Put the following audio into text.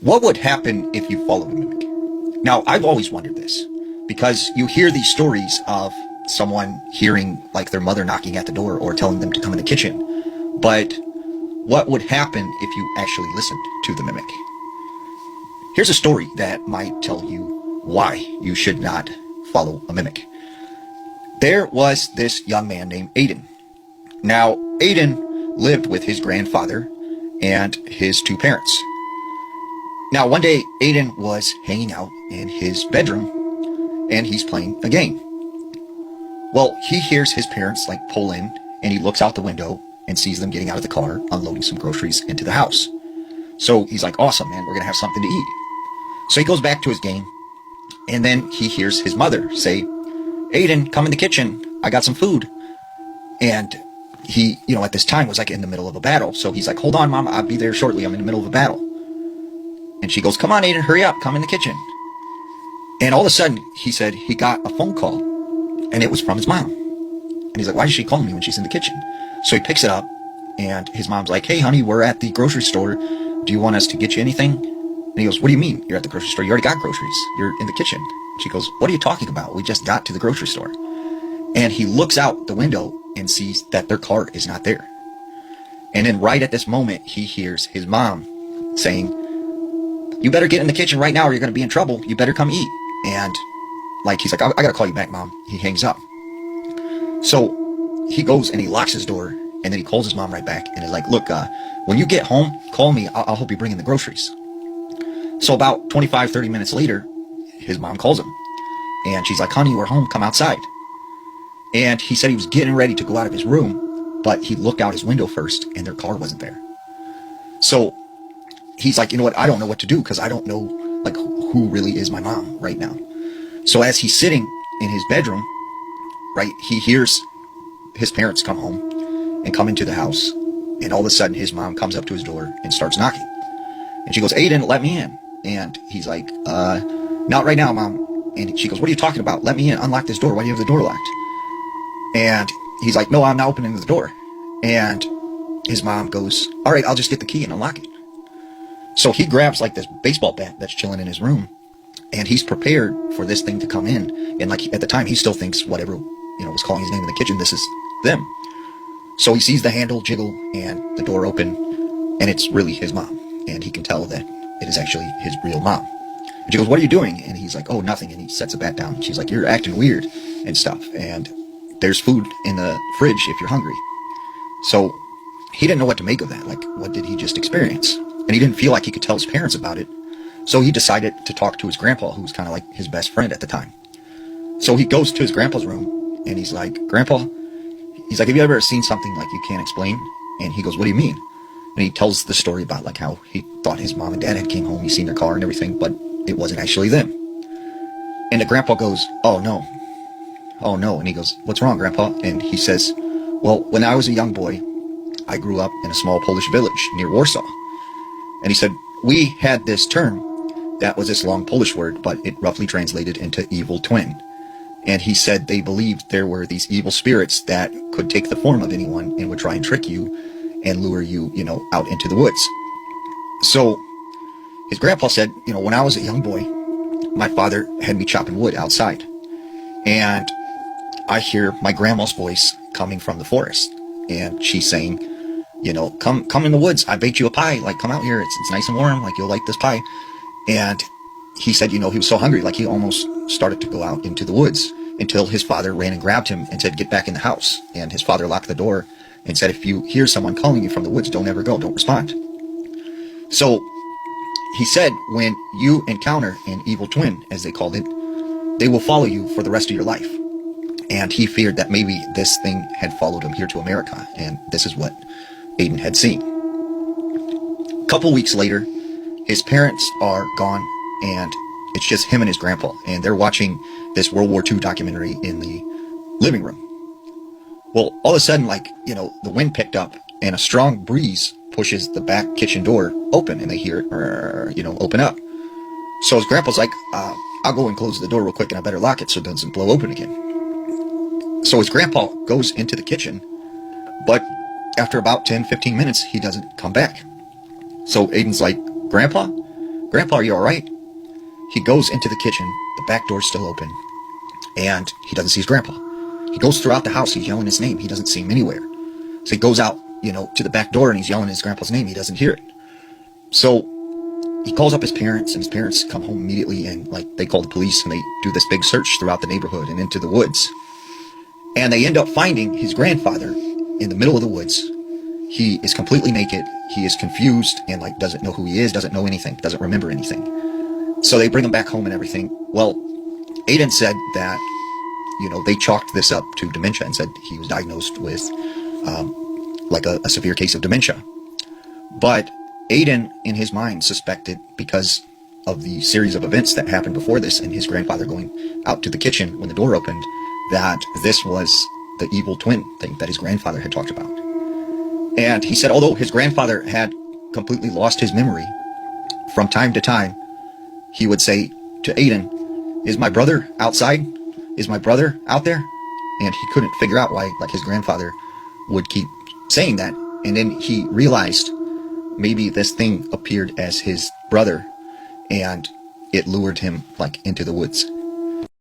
What would happen if you followed a mimic? Now, I've always wondered this because you hear these stories of someone hearing like their mother knocking at the door or telling them to come in the kitchen. But what would happen if you actually listened to the mimic? Here's a story that might tell you why you should not follow a mimic. There was this young man named Aiden. Now, Aiden lived with his grandfather and his two parents. Now, one day, Aiden was hanging out in his bedroom, and he's playing a game. Well, he hears his parents, pull in, and he looks out the window and sees them getting out of the car, unloading some groceries into the house. So he's like, awesome, man, we're going to have something to eat. So he goes back to his game, and then he hears his mother say, Aiden, come in the kitchen, I got some food. And he, at this time was in the middle of a battle. So he's like, hold on, Mom, I'll be there shortly, I'm in the middle of a battle. And she goes, come on, Aiden, hurry up, come in the kitchen. And all of a sudden, he said he got a phone call, and it was from his mom. And he's like, why is she calling me when she's in the kitchen? So he picks it up, and his mom's like, hey, honey, we're at the grocery store. Do you want us to get you anything? And he goes, what do you mean you're at the grocery store? You already got groceries. You're in the kitchen. She goes, what are you talking about? We just got to the grocery store. And he looks out the window and sees that their car is not there. And then right at this moment, he hears his mom saying, you better get in the kitchen right now or you're going to be in trouble. You better come eat. And he's like, I got to call you back, Mom. He hangs up. So he goes and he locks his door, and then he calls his mom right back and is like, look, when you get home, call me. I'll help you bring in the groceries. So about 25, 30 minutes later, his mom calls him, and she's like, honey, we're home. Come outside. And he said he was getting ready to go out of his room, but he looked out his window first, and their car wasn't there. So he's like, you know what? I don't know what to do because I don't know who really is my mom right now. So as he's sitting in his bedroom, he hears his parents come home and come into the house. And all of a sudden, his mom comes up to his door and starts knocking. And she goes, Aiden, let me in. And he's like, not right now, Mom. And she goes, what are you talking about? Let me in. Unlock this door. Why do you have the door locked? And he's like, no, I'm not opening the door. And his mom goes, all right, I'll just get the key and unlock it. So he grabs this baseball bat that's chilling in his room, and he's prepared for this thing to come in. And at the time, he still thinks whatever, was calling his name in the kitchen, this is them. So he sees the handle jiggle and the door open, and it's really his mom. And he can tell that it is actually his real mom. And she goes, what are you doing? And he's like, oh, nothing. And he sets the bat down. And she's like, you're acting weird and stuff. And there's food in the fridge if you're hungry. So he didn't know what to make of that. What did he just experience? And he didn't feel like he could tell his parents about it. So he decided to talk to his grandpa, who was kind of his best friend at the time. So he goes to his grandpa's room, and he's like, Grandpa, he's like, have you ever seen something you can't explain? And he goes, what do you mean? And he tells the story about how he thought his mom and dad had came home, he's seen their car and everything, but it wasn't actually them. And the grandpa goes, oh no. And he goes, what's wrong, Grandpa? And he says, well, when I was a young boy, I grew up in a small Polish village near Warsaw. And he said, we had this term that was this long Polish word, but it roughly translated into evil twin. And he said they believed there were these evil spirits that could take the form of anyone and would try and trick you and lure you, out into the woods. So his grandpa said, when I was a young boy, my father had me chopping wood outside. And I hear my grandma's voice coming from the forest. And she's saying, come in the woods. I baked you a pie. Come out here. It's nice and warm. You'll like this pie. And he said, he was so hungry, he almost started to go out into the woods until his father ran and grabbed him and said, get back in the house. And his father locked the door and said, if you hear someone calling you from the woods, don't ever go. Don't respond. So he said, when you encounter an evil twin, as they called it, they will follow you for the rest of your life. And he feared that maybe this thing had followed him here to America. And this is what Aiden had seen. A couple weeks later, his parents are gone, and it's just him and his grandpa. And they're watching this World War II documentary in the living room. Well, all of a sudden, the wind picked up, and a strong breeze pushes the back kitchen door open, and they hear it, open up. So his grandpa's like, I'll go and close the door real quick, and I better lock it so it doesn't blow open again. So his grandpa goes into the kitchen, but after about 10, 15 minutes, he doesn't come back. So Aiden's like, Grandpa, Grandpa, are you alright? He goes into the kitchen, the back door's still open, and he doesn't see his grandpa. He goes throughout the house, he's yelling his name, he doesn't see him anywhere. So he goes out, to the back door and he's yelling his grandpa's name, he doesn't hear it. So he calls up his parents, and his parents come home immediately, and they call the police, and they do this big search throughout the neighborhood and into the woods. And they end up finding his grandfather in the middle of the woods. He is completely naked. He is confused and doesn't know who he is, doesn't know anything, doesn't remember anything. So they bring him back home and everything. Well, Aiden said that, they chalked this up to dementia and said he was diagnosed with a severe case of dementia. But Aiden, in his mind, suspected, because of the series of events that happened before this and his grandfather going out to the kitchen when the door opened, that this was the evil twin thing that his grandfather had talked about. And he said, although his grandfather had completely lost his memory, from time to time, he would say to Aiden, "Is my brother outside? Is my brother out there?" And he couldn't figure out why, his grandfather would keep saying that. And then he realized maybe this thing appeared as his brother, and it lured him, into the woods.